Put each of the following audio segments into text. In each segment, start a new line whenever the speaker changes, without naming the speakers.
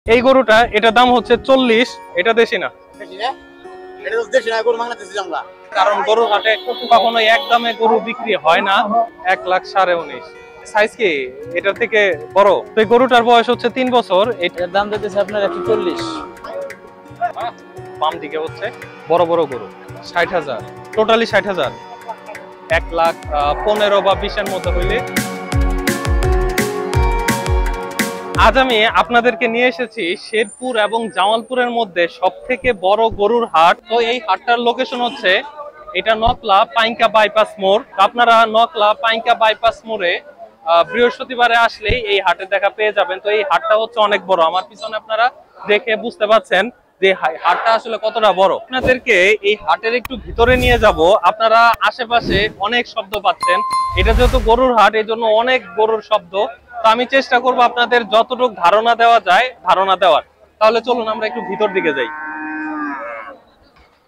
এই গরুটা এটার দাম হচ্ছে 40। এটা দেশি না, কারণ গরুর হাটে কখনো এক দামে গরু বিক্রি হয় না। 1,19,500। সাইজ কি এটার থেকে বড়? তো এই গরুটার বয়স হচ্ছে 3 বছর।
এটার দাম দিতেছে আপনার 140।
বাম দিকে হচ্ছে বড় বড় গরু 60,000, টোটালি 60,000। 1,15,000 বা 20-এর মধ্যে হইলে। আজ আমি আপনাদেরকে নিয়ে এসেছি শেরপুর এবং জামালপুরের মধ্যে সব থেকে বড় গরুর হাট। তো এই হাটটার লোকেশন হচ্ছে এটা নকলা পাইঙ্কা বাইপাস মোড়। আপনারা নকলা পাইঙ্কা বাইপাস মোড়ে বৃহস্পতিবারে আসলেই এই হাটে দেখা পেয়ে যাবেন। তো এই হাটটা হচ্ছে অনেক বড়, আমার পিছনে আপনারা দেখে বুঝতে পারছেন যে হাটটা আসলে কতটা বড়। আপনাদেরকে এই হাটের একটু ভিতরে নিয়ে যাব। আপনারা আশেপাশে অনেক শব্দ পাচ্ছেন, এটা যেহেতু গরুর হাট এই জন্য অনেক গরুর শব্দ। তো আমি চেষ্টা করব আপনাদের যতটুকু ধারণা দেওয়া যায় ধারণা দেওয়ার। তাহলে চলুন আমরা একটু ভিতর দিকে যাই।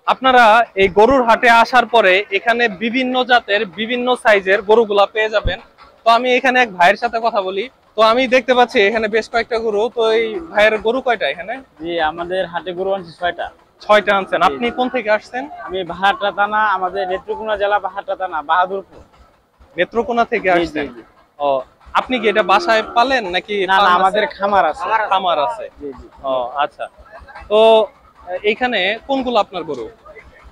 আপনারা এই গরুর হাটে আসার পরে এখানে বিভিন্ন জাতের বিভিন্ন সাইজের গরুগুলা পেয়ে যাবেন। তো আমি এখানে এক ভাইয়ের সাথে কথা বলি। তো আমি দেখতে পাচ্ছি এখানে বেশ কয়েকটা গরু। তো এই ভাইয়ের গরু কয়টা এখানে?
জি, আমাদের হাটে গরু আনছে 6টা।
6টা আনছেন। আপনি কোন থেকে আসছেন?
আমি বাহারটা থানা, আমাদের নেত্রকোনা জেলা বাহারটা থানা, বাহাদুরপুর।
নেত্রকোনা থেকে আসছেন? ও, আপনি কি এটা বাসায় পালেন নাকি?
না না, আমাদের খামার আছে।
খামার আছে।
জি জি।
ও আচ্ছা। তো এইখানে কোনগুলো আপনার গরু?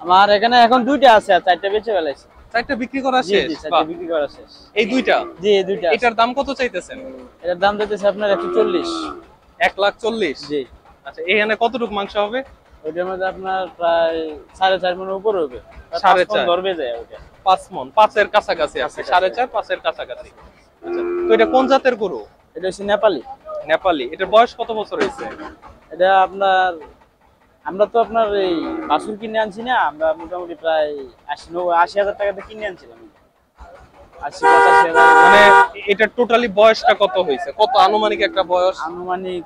আমার এখানে এখন 2টা আছে, আর 4টা বেচে ফেলাইছি।
4টা বিক্রি করা
জি
শেষ?
জি, 4টা বিক্রি করা শেষ।
এই 2টা?
জি, এই 2টা।
এটার দাম কত চাইতেছেন?
এটার দাম দিতেছে আপনার 140।
1,40,000?
জি।
আচ্ছা, এখানে কতটুকু মাংস হবে?
ওইটার মধ্যে আপনার প্রায় 4.5 মনের উপর হবে।
4.5
ধরবে যায় ওটা।
5 মণ, 5-এর কাছাকাছি আছে। 4.5, 5-এর কাছাকাছি। আচ্ছা, তো এটা কোন জাতের গরু?
এটা হচ্ছে নেপালি।
নেপালি। এটার বয়স কত বছর হয়েছে?
এটা আপনার, আমরা তো আপনার এই বাছুর কিনে আনছি না, আমরা মোটামুটি প্রায় 80,000 টাকাতে কিনে আনছিলাম। 80-85,000।
মানে এটা টোটালি বয়সটা কত হয়েছে? কত আনুমানিক একটা বয়স?
আনুমানিক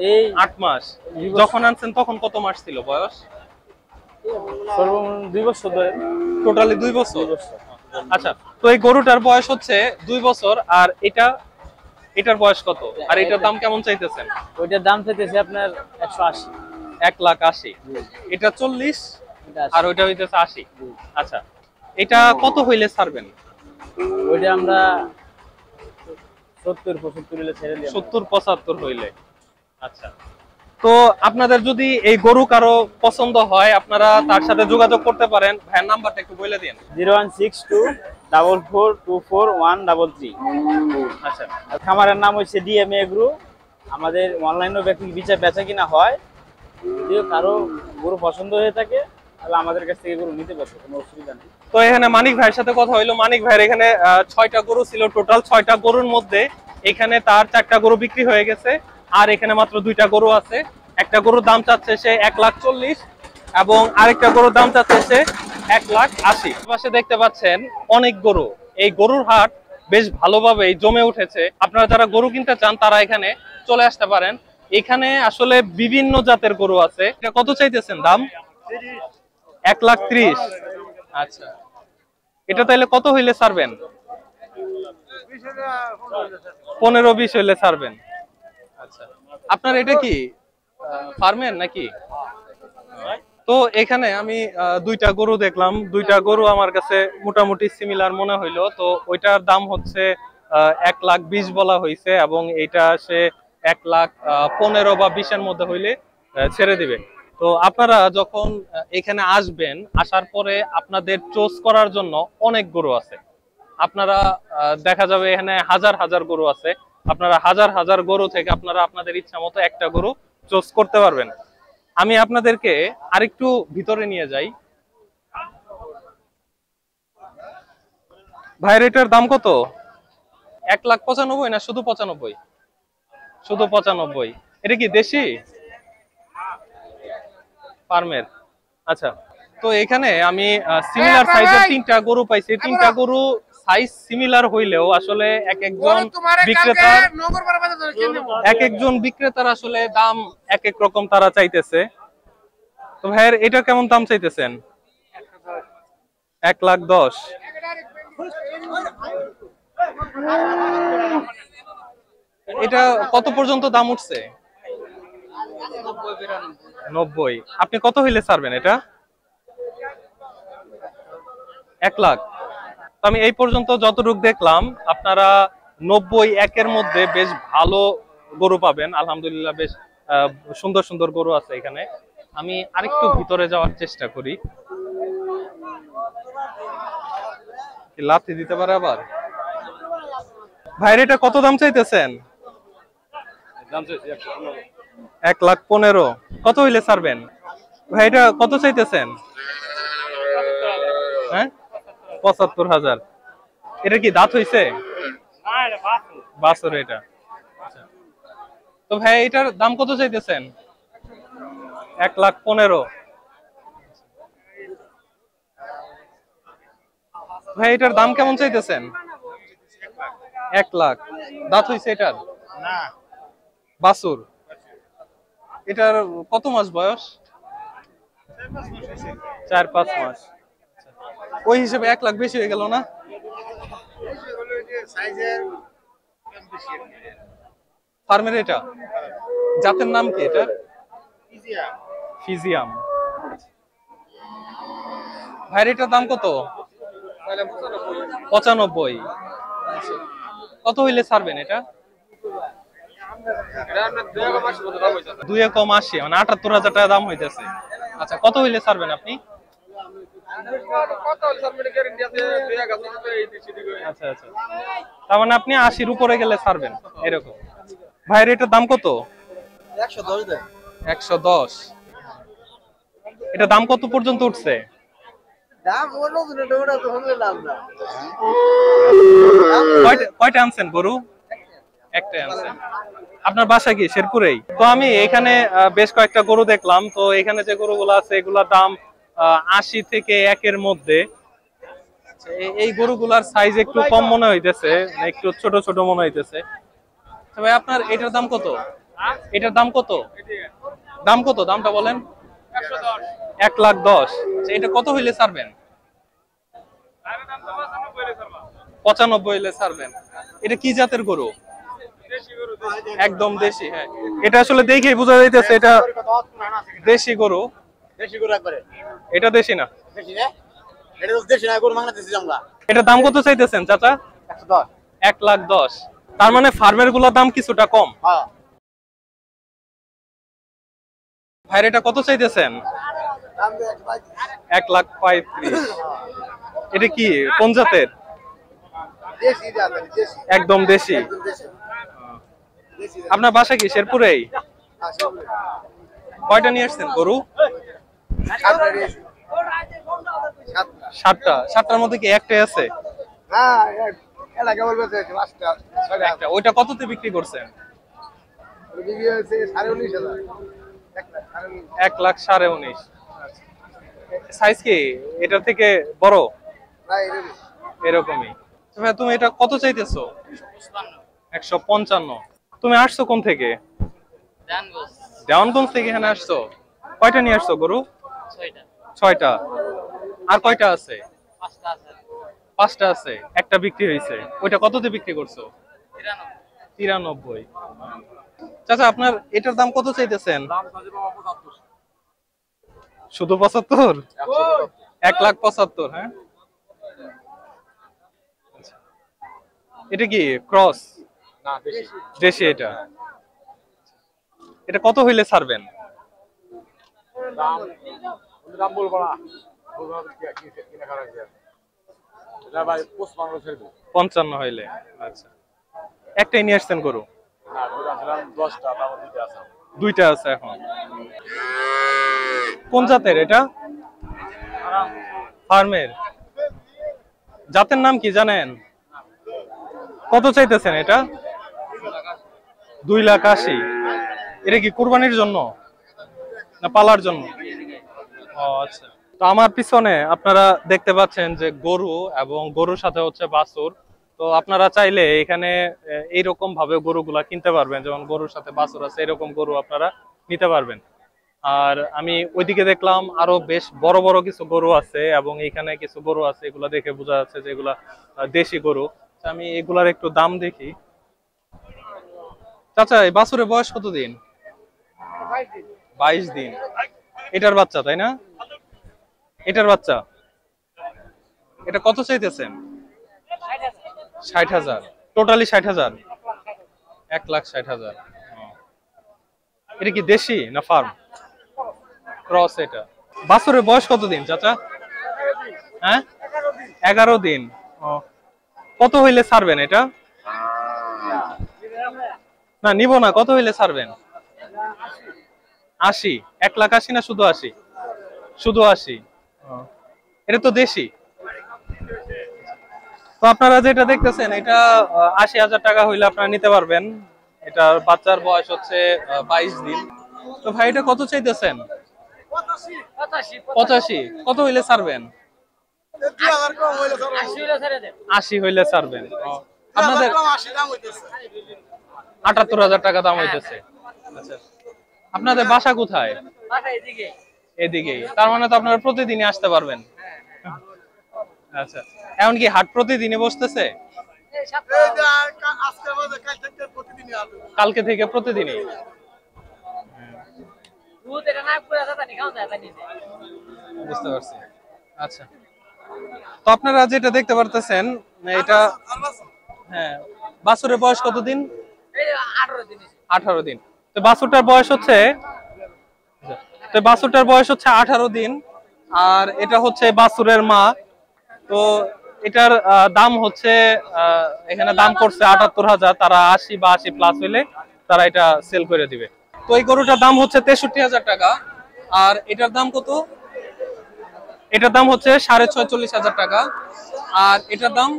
এই
8 মাস। যখন আনছেন তখন কত মাস ছিল বয়স?
সর্বমোট 2 বছর ধরে।
টোটালি 2 বছর। আচ্ছা, তো এই গরুটার বয়স হচ্ছে 2 বছর। আর এটার বয়স কত? আর এটার দাম কেমন চাইতেছেন?
ওইটার দাম চাইতেছে আপনার 180।
1,80,000। এটা 40 আর ওইটা হইতেছে 80। আচ্ছা, এটা কত হইলে ছাড়বেন?
ওইটা আমরা 70-75 হইলে ছেড়ে দিই।
70-75 হইলে। আচ্ছা, তো আপনাদের যদি এই গরু কারো পছন্দ হয় আপনারা তার সাথে যোগাযোগ করতে পারেন। ভাইয়ের নাম্বারটা একটু বলে দিন।
0162442133।
আচ্ছা,
আর খামারের নাম হচ্ছে ডিএমএ এগ্রো। আমাদের অনলাইনেও বেচা কিনা হয়। যদি কারো গরু পছন্দ হয়ে থাকে তাহলে আমাদের কাছ থেকে গরু নিতে পারবে, কোনো অসুবিধা নেই।
তো এখানে মানিক ভাইয়ের সাথে কথা হইলো। মানিক ভাইয়ের এখানে 6টা গরু ছিল। টোটাল 6টা গরুর মধ্যে এখানে তার 4টা গরু বিক্রি হয়ে গেছে, আর এখানে মাত্র 2টা গরু আছে। একটা গরুর দাম চাচ্ছে সে 1,40,000 এবং আরেকটা গরুর দাম চাচ্ছে সে 1,80,000। পাশে দেখতে পাচ্ছেন অনেক গরু। এই গরুর হাট বেশ ভালোভাবেই জমে উঠেছে। আপনারা যারা গরু কিনতে চান তারা এখানে চলে আসতে পারেন। এখানে আসলে বিভিন্ন জাতের গরু আছে। এটা কত চাইতেছেন দাম? 1,30,000। আচ্ছা, এটা তাহলে কত হইলে ছাড়বেন? 15-20 হইলে ছাড়বেন। আচ্ছা, আপনার এটা কি ফার্মের নাকি? তো এখানে আমি 2টা গরু দেখলাম। 2টা গরু আমার কাছে মোটামুটি সিমিলার মনে হইলো। তো ওইটার দাম হচ্ছে 1,20,000 বলা হয়েছে এবং এইটা সে 1,15,000 বা 20-এর মধ্যে হইলে ছেড়ে দিবে। তো আপনারা যখন এখানে আসবেন, আসার পরে আপনাদের চয়েস করার জন্য অনেক গরু আছে। আপনারা দেখা যাবে এখানে হাজার হাজার গরু আছে। আপনারা হাজার হাজার গরু থেকে আপনারা আপনাদের ইচ্ছা মতো একটা গরু চয়েস করতে পারবেন। আমি আপনাদেরকে আরেকটু ভিতরে নিয়ে যাই। ভাইয়ের এটার দাম কত? 1,95,000 না শুধু 95? শুধু 95। এটা কি দেশি ফার্মের? আচ্ছা, তো এখানে আমি সিমিলার সাইজের 3টা গরু পাইছি। 3টা গরু সাইজ সিমিলার হইলেও আসলে এক একজন বিক্রেতার আসলে দাম এক এক রকম তারা চাইতেছে। তো ভাইয়ের এটা কেমন দাম চাইতেছেন? 1,10,000। এটা কত পর্যন্ত দাম উঠছে? 90। আপনি কত হইলে ছাড়বেন এটা? 1 লাখ। তো আমি এই পর্যন্ত যতটুকু দেখলাম আপনারা 90 একের মধ্যে বেশ ভালো গরু পাবেন আলহামদুলিল্লাহ। বেশ সুন্দর সুন্দর গরু আছে এখানে। আমি আরেকটু ভিতরে যাওয়ার চেষ্টা করি। লাথি দিতে পারে আবার। ভাইয়ের এটা কত দাম চাইতেছেন? 1,15,000। কত হইলে ছাড়বেন? ভাই এটা কত চাইতেছেন? হ্যাঁ, 75,000। এটা কি দাঁত হইছে? বাছুর এটা। তো ভাই এটার দাম কত চাইতেছেন? 1,15,000। ভাই এটার দাম কেমন চাইতেছেন? 1 লাখ। দাঁত হইছে এটার? বাছুর। এটার কত মাস বয়স? 4-5 মাস। ওই হিসেবে 1 লাখ বেশি হয়ে গেল না? ফার্মের এটা জাতের নাম কি এটা? ফিজিয়াম। ভাইয়ের এটার দাম কত? 95। কত হইলে ছাড়বেন এটা? 2,80, মানে 78,000 টাকা দাম হইতেছে। আচ্ছা, কত হইলে ছাড়বেন আপনি? আচ্ছা আচ্ছা, তার মানে আপনি 80-র উপরে গেলে ছাড়বেন এরকম। ভাইয়ের এটার দাম কত? 110। এটা দাম কত পর্যন্ত উঠছে? কয়টা আনছেন গরু? একটা আনছেন। আপনার বাসা কি শেরপুরেই? তো আমি এখানে বেশ কয়েকটা গরু দেখলাম। তো এখানে যে গরুগুলো আছে এগুলোর দাম 80 থেকে 1-এর মধ্যে। এই গরুগুলার সাইজ একটু কম মনে হইতেছে, একটু ছোট ছোট মনে হইতেছে। তবে আপনার এটার দাম কত? এটার দাম কত? দাম কত? দামটা বলেন। 1,10,000। এটা কত হইলে ছাড়বেন? 95 হইলে ছাড়বেন। এটা কি জাতের গরু? একদম দেশি। হ্যাঁ, এটা আসলে দেখেই বোঝা যাইতেছে এটা দেশি গরু। এটা দেশি না? এটার দাম কত চাইতেছেন চাচা? 1,10,000। তার মানে ফার্মের গুলোর দাম কিছুটা কম। ভাইয়ের এটা কত চাইতেছেন? 1,35,000। এটা কি কোন জাতের? একদম দেশি। আপনার বাসা কি শেরপুরেই? কয়টা নিয়ে আসছেন গরু? 7টা। 7টার মধ্যে কি একটাই আছে? ওইটা কততে বিক্রি করছেন? 1,19,500। সাইজ কি এটা থেকে বড়? এরকমই। তুমি এটা কত চাইতেছো? 155। তুমি আসছো কোন থেকে? দেওয়ানগঞ্জ থেকে এখানে আসছো। কয়টা নিয়ে আসছো গরু? 6টা। আর কয়টা আছে? 5টা আছে। একটা বিক্রি হয়েছে। ওইটা কততে বিক্রি করছো? 93। চাচা আপনার এটার দাম কত চাইতেছেন? শুধু 75? 1,75,000। হ্যাঁ, এটা কি ক্রস? দেশি। এটা কত হইলে ছাড়বেন? 55 হইলে। আচ্ছা, একটাই নিয়ে আসছেন গরু? 2টা আছে এখন। কোন জাতের এটা? ফার্মের। জাতের নাম কি জানেন? কত চাইতেছেন এটা? 2,80,000। এটা কি কুরবানির জন্য না পালার জন্য? ও আচ্ছা। তো আমার পিছনে আপনারা দেখতে পাচ্ছেন যে গরু এবং গরুর সাথে হচ্ছে বাছুর। তো আপনারা চাইলে এখানে এইরকম ভাবে গরুগুলা কিনতে পারবেন, যেমন গরুর সাথে বাছুর আছে এরকম গরু আপনারা নিতে পারবেন। আর আমি ওইদিকে দেখলাম আরো বেশ বড় বড় কিছু গরু আছে এবং এখানে কিছু গরু আছে, এগুলা দেখে বোঝা যাচ্ছে যে এগুলা দেশি গরু। আমি এগুলার একটু দাম দেখি। চাচা এই বাছুরের বয়স কতদিন? 22 দিন। এটার বাচ্চা তাই না? এটার বাচ্চা। এটা কত চাইতেছেন? 60,000। টোটালি 60,000। 1,60,000। এটা কি দেশি না ফার্ম? ক্রস এটা। বাছুরের বয়স কতদিন চাচা? হ্যাঁ, 11 দিন। কত হইলে ছাড়বেন এটা? না নিব না, কত হইলে ছাড়বেন? 80। 1,80,000 না শুধু 80? শুধু 80। এটা তো দেশি। তো আপনারা যেটা দেখতেছেন এটা 80,000 টাকা হইলে আপনারা নিতে পারবেন। এটার বাচ্চার বয়স হচ্ছে 22 দিন। তো ভাই এটা কত চাইতেছেন? 85। কত হইলে ছাড়বেন? 80 হইলে ছাড়বেন। আপনাদের 78,000 টাকা দাম হইতেছে। আচ্ছা, আপনাদের বাসা কোথায়? এদিকেই। তার মানে তো আপনারা প্রতিদিনই আসতে পারবেন। আচ্ছা, এখন কি হাট প্রতিদিনই বসতেছে? কালকে থেকে প্রতিদিনই। বুঝতে পারছি। আচ্ছা, তো আপনারা যেটা দেখতে পারতেছেন এটা, হ্যাঁ, বাছুরের বয়স কতদিন? 18 দিন। তো বাছুরটার বয়স হচ্ছে 18 দিন। আর এটা হচ্ছে বাছুরের মা। তো এটার দাম হচ্ছে এখানে দাম করছে 78,000। তারা 80 বা 80 প্লাস হইলে তারা এটা সেল করে দিবে। তো এই গরুটার দাম হচ্ছে 63,000 টাকা। আর এটার দাম কত? এটার দাম হচ্ছে 46,500 টাকা। আর এটার দাম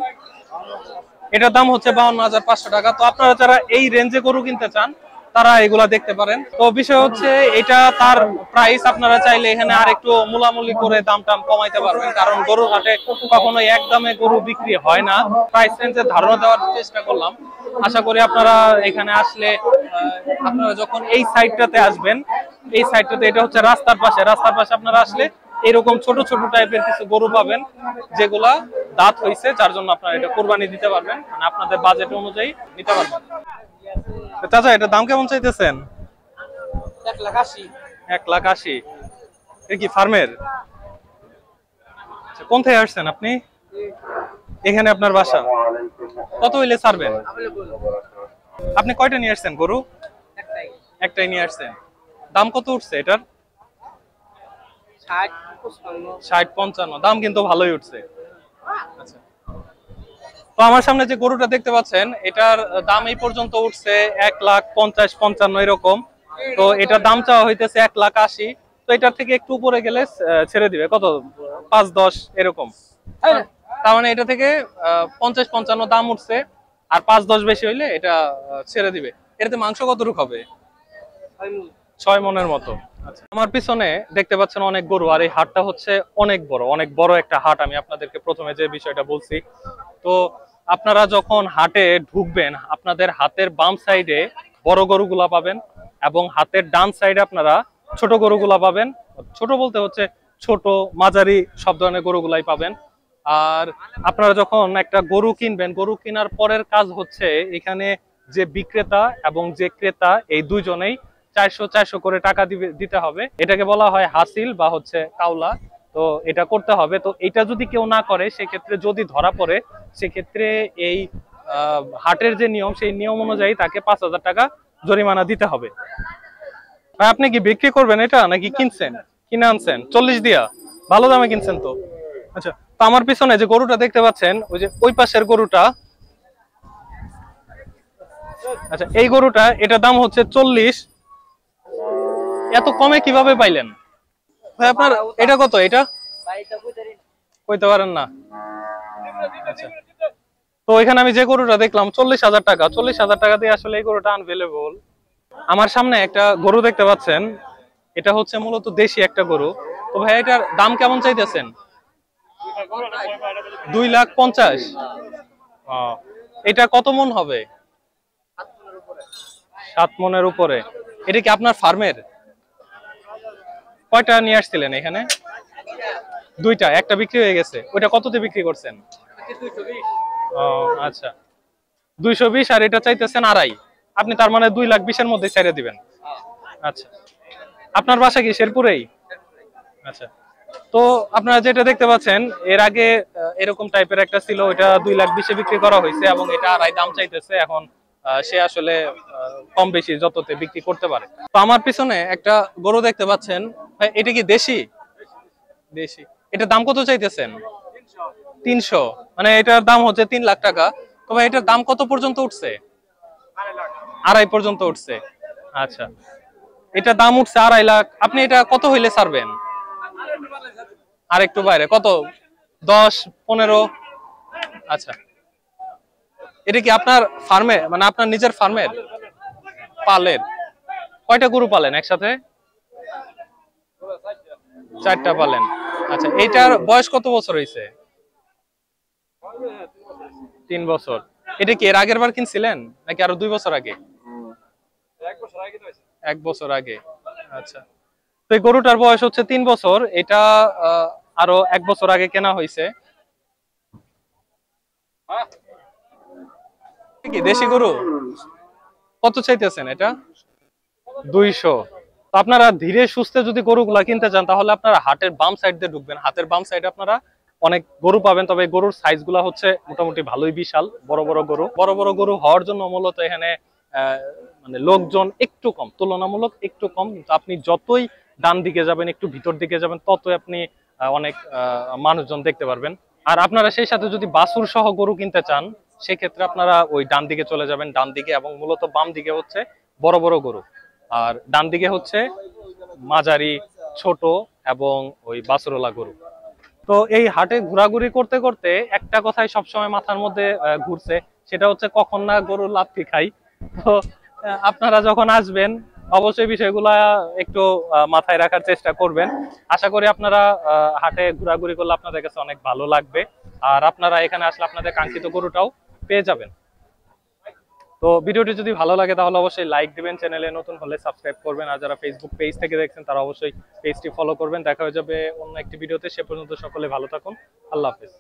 হচ্ছে 52,500 টাকা। তো আপনারা যারা এই রেঞ্জে গরু কিনতে চান তারা এগুলা দেখতে পারেন। তো বিষয় হচ্ছে এটা তার প্রাইস আপনারা চাইলে এখানে আর একটু মূলামূলি করে দাম টাম কমাইতে পারবেন, কারণ গরুর হাটে কখনো এক দামে গরু বিক্রি হয় না। প্রাইস রেঞ্জের ধারণা দেওয়ার চেষ্টা করলাম। আশা করি আপনারা এখানে আসলে আপনারা যখন এই সাইডটাতে আসবেন, এই সাইডটাতে এটা হচ্ছে রাস্তার পাশে আপনারা আসলে এরকম ছোট ছোট টাইপের কিছু গরু পাবেন যেগুলা দাঁত হইছে, যার জন্য আপনারা এটা কোরবানি দিতে পারবেন, মানে আপনাদের বাজেট অনুযায়ী নিতে পারবেন। চাচা এটা দাম কেমন চাইতেছেন?
1,80,000।
1,80,000। এটা কি ফার্মের? কোন থেকে আসছেন আপনি? এখানে আপনার বাসা? কত হইলে ছাড়বেন? আপনি কয়টা নিয়ে আসছেন গরু? একটাই নিয়ে আসছেন। দাম কত উঠছে এটার? 60-55। দাম কিন্তু ভালোই উঠছে। আচ্ছা, তো আমার সামনে যে গরুটা দেখতে পাচ্ছেন এটার দাম এই পর্যন্ত উঠছে 1,50,000-55 এরকম। তো এটার দাম চাওয়া হইতেছে 1,80,000। তো এটার থেকে একটু উপরে গেলে ছেড়ে দিবে। কত? 5-10 এরকম। তার মানে এটা থেকে 50-55 দাম উঠছে। আর 5-10 বেশি হইলে এটা ছেড়ে দিবে। এটাতে মাংস কতটুকু হবে? 6 মনের মতো। আচ্ছা, আমার পিছনে দেখতে পাচ্ছেন অনেক গরু। আর এই হাটটা হচ্ছে অনেক বড় একটা হাট। আমি আপনাদেরকে প্রথমে যে বিষয়টা বলছি, তো আপনারা যখন হাটে ঢুকবেন আপনাদের হাতের বাম সাইডে বড় গরুগুলা পাবেন এবং হাতের ডান সাইডে আপনারা ছোট গরুগুলা পাবেন। ছোট বলতে হচ্ছে ছোট মাঝারি সব ধরনের গরুগুলাই পাবেন। আর আপনারা যখন একটা গরু কিনবেন, গরু কেনার পরের কাজ হচ্ছে এখানে যে বিক্রেতা এবং যে ক্রেতা এই দুইজনেই 400 করে টাকা দিতে হবে। এটাকে বলা হয় হাসিল বা হচ্ছে কাওলা। তো এটা করতে হবে। তো এটা যদি কেউ না করে সেক্ষেত্রে যদি ধরা পড়ে সেক্ষেত্রে এই হাটের যে নিয়ম সেই নিয়ম অনুযায়ী তাকে 5,000 টাকা জরিমানা দিতে হবে। ভাই আপনি কি বিক্রি করবেন এটা নাকি কিনছেন? কিনে আনছেন 40 দিয়া? ভালো দামে কিনছেন তো। আচ্ছা, তো আমার পিছনে যে গরুটা দেখতে পাচ্ছেন ওই যে ওই পাশের গরুটা, আচ্ছা এই গরুটা এটার দাম হচ্ছে 40। এত কমে কিভাবে পাইলেন ভাই? আপনার এটা কত? এটা কইতে পারেন না? আচ্ছা, তো এখানে আমি যে গরুটা দেখলাম 40,000 টাকা। 40,000 টাকা দিয়ে আসলে এই গরুটা আনভেলেবল। আমার সামনে একটা গরু দেখতে পাচ্ছেন, এটা হচ্ছে মূলত দেশি একটা গরু। তো ভাই এটার দাম কেমন চাইতেছেন? 2,50,000। এটা কত মন হবে? 7 মনের উপরে। এটা কি আপনার ফার্মের? কয়টা নিয়ে আসছিলেন এখানে? 2টা। একটা বিক্রি হয়ে গেছে। ওইটা কততে বিক্রি করছেন? আচ্ছা, 220। আর এটা চাইতেছেন 2.5। আপনি তার মানে 2,20,000-এর মধ্যে ছেড়ে দিবেন। আচ্ছা, আপনার বাসা কি শেরপুরেই? আচ্ছা, তো আপনারা যেটা দেখতে পাচ্ছেন এর আগে এরকম টাইপের একটা ছিল, ওটা 2,20,000-এ বিক্রি করা হয়েছে এবং এটা আড়াই দাম চাইতেছে। এখন সে আসলে কম বেশি যততে বিক্রি করতে পারে। তো আমার পিছনে একটা গরু দেখতে পাচ্ছেন ভাই, এটা কি দেশি? দেশি। এটার দাম কত চাইতেছেন? 300, মানে এটার দাম হচ্ছে 3 লাখ টাকা। তো ভাই এটার দাম কত পর্যন্ত উঠছে? 2.5 পর্যন্ত উঠছে। আচ্ছা, এটা দাম উঠছে 2.5 লাখ। আপনি এটা কত হইলে ছাড়বেন? আর একটু বাইরে কত? 10-15? আচ্ছা, এটা কি আপনার ফার্মে, মানে আপনার নিজের ফার্মের পালেন? কয়টা গরু পালেন একসাথে? 4টা পালেন। আচ্ছা, এইটার বয়স কত বছর হয়েছে? 3 বছর। এটা কি এর আগের বার কিনছিলেন নাকি আরো 2 বছর আগে? 1 বছর আগে। আচ্ছা, তো এই গরুটার বয়স হচ্ছে 3 বছর। এটা আরো 1 বছর আগে কেনা হয়েছে। কি দেশি গরু? কত চাইতেছেন এটা? 200। তো আপনারা ধীরে সুস্থে যদি গরুগুলা কিনতে চান তাহলে আপনারা হাটের বাম সাইড দিয়ে ঢুকবেন। হাতের বাম সাইডে আপনারা অনেক গরু পাবেন, তবে গরুর সাইজ গুলা হচ্ছে মোটামুটি ভালোই বিশাল, বড় বড় গরু। বড় বড় গরু হওয়ার জন্য মূলত এখানে মানে লোকজন একটু কম, তুলনামূলক একটু কম। কিন্তু আপনি যতই ডান দিকে যাবেন, একটু ভিতর দিকে যাবেন, ততই আপনি অনেক মানুষজন দেখতে পারবেন। আর আপনারা সেই সাথে যদি বাছুর সহ গরু কিনতে চান সেক্ষেত্রে আপনারা ওই ডান দিকে চলে যাবেন। ডান দিকে এবং মূলত বাম দিকে হচ্ছে বড় বড় গরু, আর ডান দিকে হচ্ছে মাঝারি, ছোট এবং ওই বাছুরওয়ালা গরু। তো এই হাটে ঘোরাঘুরি করতে করতে একটা কথাই সবসময় মাথার মধ্যে ঘুরছে, সেটা হচ্ছে কখন না গরুর লাথি খাই। তো আপনারা যখন আসবেন অবশ্যই বিষয়গুলা একটু মাথায় রাখার চেষ্টা করবেন। আশা করি আপনারা হাটে ঘোরাঘুরি করলে আপনাদের কাছে অনেক ভালো লাগবে, আর আপনারা এখানে আসলে আপনাদের কাঙ্ক্ষিত গরুটাও পেয়ে যাবেন। তো ভিডিওটি যদি ভালো লাগে তাহলে অবশ্যই লাইক দিবেন, চ্যানেলে নতুন হলে সাবস্ক্রাইব করবেন, আর যারা ফেসবুক পেজ থেকে দেখছেন তারা অবশ্যই পেজটি ফলো করবেন। দেখা হয়ে যাবে অন্য একটি ভিডিওতে। সে পর্যন্ত সকলে ভালো থাকুন। আল্লাহ হাফেজ।